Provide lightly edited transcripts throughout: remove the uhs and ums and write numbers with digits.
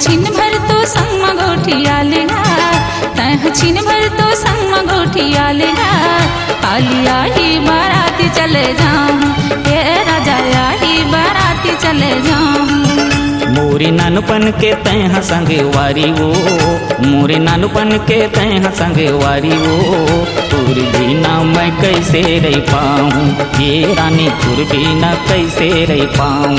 छिन भर तो संग गोठिया लेगा, तह छिन भर तो संग गोठिया लेगा। कालिया ही बाराती चले जाऊं, हे राजा ही बाराती चले जाऊं। मोरे नानपन के तैहा संग वारी वो, मोरे नानपन के तैहा संग वारी वो। तुर बिना मैं कैसे रह पाऊं, ये रानी तुर बिना कैसे रह पाऊं।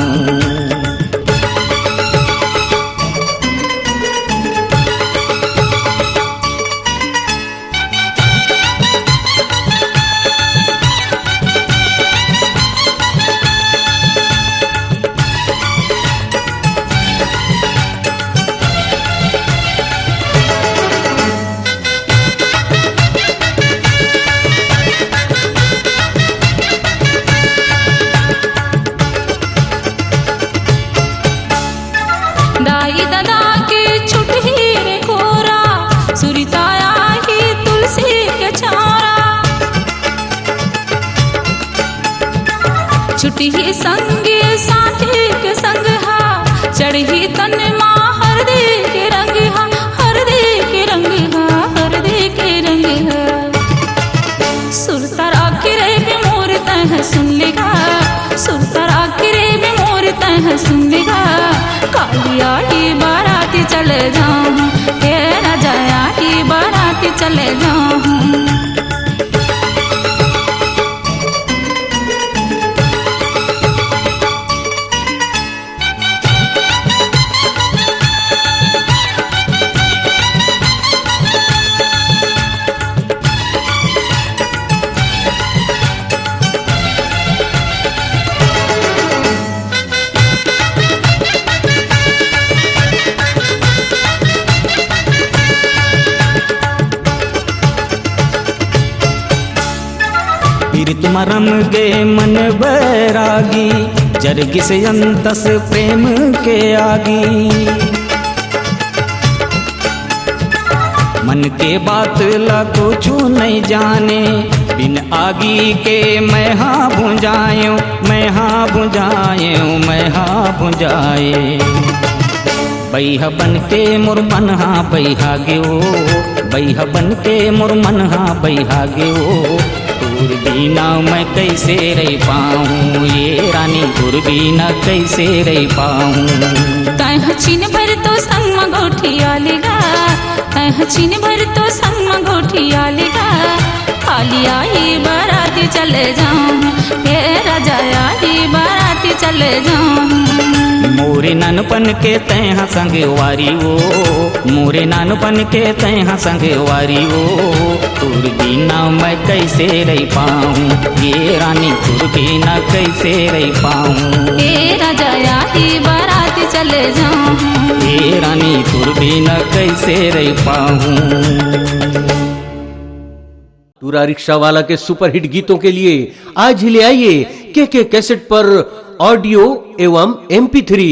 दाई दादा के छुटही रे खोरा, सुरिताया ही तुलसी के छारा। छुटही संगे साथी के संग हा, चढ़ी तन माँ हरदी के रंग हा, हरदी के रंग हा, हरदी के रंग हा। सुरतार आखिरे भी मोर तह सुन लेगा, सुरतार आखिरे भी मोर तह सुन लेगा। कालिया ही बाराती चले जाऊं, हे राजा ही बाराती चले जाऊं। तुम रम गे मन बैरागी, जरगी से अंतस प्रेम के आगी। मन के बात ला कुछ नहीं जाने, बिन आगी के मैं हाँ बुझायूं, मैं हाँ बुझायूं, मैं हाँ बुझाए। बैहा बन के मोर मन हाँ बैहा गेओ, बैहा बन के मोर मन हाँ बैहा गेओ। तुर बिना मैं कैसे रह पाऊं, ये रानी तुर बिना कैसे रह पाऊं। तह छिन भर तो संग गोठिया लेगा, तह छिन भर तो संग गोठिया लेगा। कालिया ही बाराती चले जाऊं, हे राजा ही बाराती चले जाऊं। मोरे नानपन के तैहा संग वारी वो, मोरे नानपन के तैहा संग वारी वो। तुर बिना मैं कैसे रह पाऊं, ये रानी तुर बिना कैसे रह पाऊं। हे राजा ही बाराती चले जाऊं, ये रानी तुर बिना कैसे रह पाऊं। टूरा रिक्शा वाला के सुपरहिट गीतों के लिए आज ही ले आइए के कैसेट पर ऑडियो एवं MP3